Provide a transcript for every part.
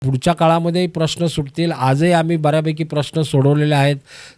पुढच्या काळामध्ये प्रश्न सुटतील. आजही आम्ही बऱ्यापैकी प्रश्न सोडवलेले आहेत.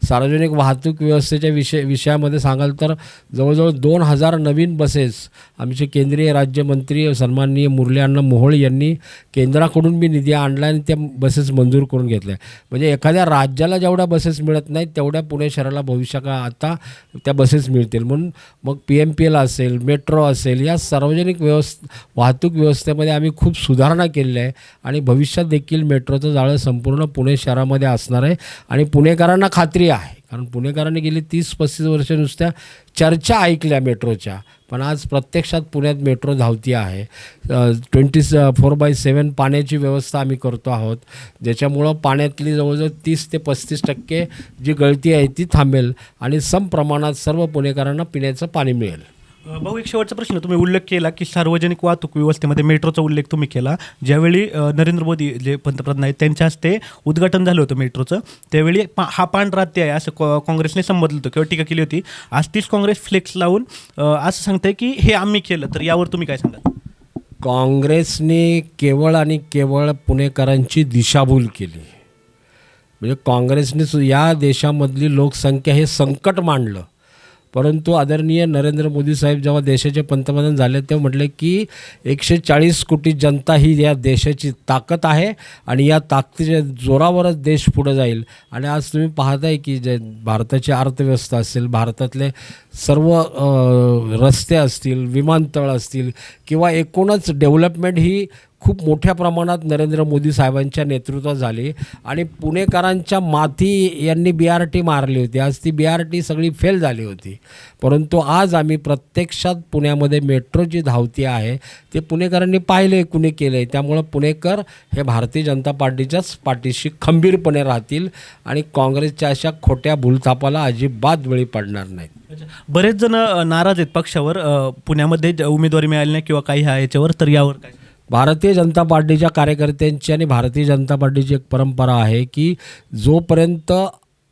सार्वजनिक वाहतूक व्यवस्थेच्या विषयामध्ये सांगाल तर जवळजवळ 2000 नवीन बसेस आमचे केंद्रीय राज्यमंत्री सन्माननीय मुरली अण्णा मोहोळ यांनी केंद्राकडून बी निधी आणला आणि त्या बसेस मंजूर करून घेतल्या. म्हणजे एखाद्या राज्याला जेवढ्या बसेस मिळत नाहीत तेवढ्या पुणे शहराला भविष्याकाळात आता त्या बसेस मिळतील. म्हणून मग PMPL असेल, मेट्रो असेल, या सार्वजनिक वाहतूक व्यवस्थेमध्ये आम्ही खूप सुधारणा केलेल्या आहे आणि भविष्यात देखील मेट्रोचं जाळं संपूर्ण पुणे शहरामध्ये असणार आहे. आणि पुणेकरांना खात्री आहे, कारण पुणेकरांनी गेली 30-35 वर्ष नुसत्या चर्चा ऐकल्या मेट्रोच्या, पण आज प्रत्यक्षात पुण्यात मेट्रो धावती आहे. 24/7 पाण्याची व्यवस्था आम्ही करतो आहोत, ज्याच्यामुळं पाण्यातली जवळजवळ 30 ते 35% जी गळती आहे ती थांबेल आणि सम प्रमाणात सर्व पुणेकरांना पिण्याचं पाणी मिळेल. भाऊ, एक शेवटचा प्रश्न. तुम्ही उल्लेख केला की सार्वजनिक वाहतूक व्यवस्थेमध्ये मेट्रोचा उल्लेख तुम्ही केला. ज्यावेळी नरेंद्र मोदी जे पंतप्रधान आहेत त्यांच्या हस्ते उद्घाटन झालं होतं मेट्रोचं, त्यावेळी हा पांढरात्य आहे असं काँग्रेसने संबोधलं होतं किंवा टीका केली होती. आज तीच काँग्रेस फ्लेक्स लावून असं सांगते की हे आम्ही केलं, तर यावर तुम्ही काय सांगाल? काँग्रेसने केवळ आणि केवळ पुणेकरांची दिशाभूल केली. म्हणजे काँग्रेसने या देशामधली लोकसंख्या हे संकट मांडलं, परंतु आदरणीय नरेंद्र मोदी साहेब जेव्हा देशाचे पंतप्रधान झाले तेव्हा म्हटले की 140 कोटी जनता ही या देशाची ताकद आहे आणि या ताकदीच्या जोरावरच देश पुढे जाईल. आणि आज तुम्ही पाहताय की जे भारताची अर्थव्यवस्था असेल, भारतातले सर्व रस्ते असतील, विमानतळ असतील किंवा एकूणच डेव्हलपमेंट ही खूप मोठ्या प्रमाणात नरेंद्र मोदी साहेबांच्या नेतृत्वात झाली. आणि पुणेकरांच्या माथी यांनी BRT मारली होती. आज ती BRT सगळी फेल झाली होती, परंतु आज आम्ही प्रत्यक्षात पुण्यामध्ये मेट्रो जी धावती आहे ते पुणेकरांनी पाहिले, कुणी केलं आहे. त्यामुळं पुणेकर हे भारतीय जनता पार्टीच्याच पाठीशी खंबीरपणे राहतील आणि काँग्रेसच्या अशा खोट्या भूलथापाला अजिबात बळी पडणार नाहीत. बरेच जण नाराज आहेत पक्षावर, पुण्यामध्ये उमेदवारी मिळाली नाही किंवा काही ह्या याच्यावर, तर यावर काय? भारतीय जनता पार्टीच्या कार्यकर्त्यांची आणि भारतीय जनता पार्टीची एक परंपरा आहे की जोपर्यंत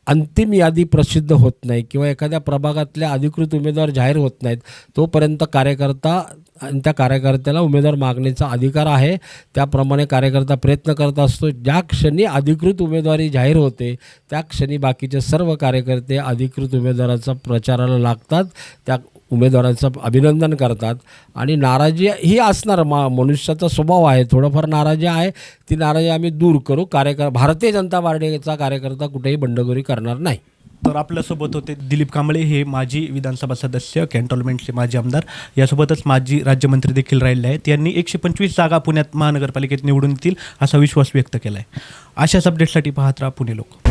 अंतिम यादी प्रसिद्ध होत नाही किंवा एखाद्या प्रभागातल्या अधिकृत उमेदवार जाहीर होत नाहीत तोपर्यंत कार्यकर्ता आणि त्या कार्यकर्त्याला उमेदवार मागण्याचा अधिकार आहे. त्याप्रमाणे कार्यकर्ता प्रयत्न करत असतो. ज्या क्षणी अधिकृत उमेदवारी जाहीर होते त्या क्षणी बाकीचे सर्व कार्यकर्ते अधिकृत उमेदवाराचा प्रचाराला लागतात, त्या उमेदवाराचं अभिनंदन करतात. आणि नाराजी ही असणार, मनुष्याचा स्वभाव आहे, थोडंफार नाराजी आहे, ती नाराजी आम्ही दूर करू. भारतीय जनता पार्टीचा कार्यकर्ता कुठेही बंडखोरी करणार नाही. तर आपल्यासोबत होते दिलीप कांबळे, हे माजी विधानसभा सदस्य, कॅन्टोन्मेंटचे माजी आमदार, यासोबतच माजी राज्यमंत्री देखील राहिले आहेत. यांनी 125 जागा पुण्यात महानगरपालिकेत निवडून येतील असा विश्वास व्यक्त केला आहे. अशाच अपडेटसाठी पाहत राहा पुणे लोक.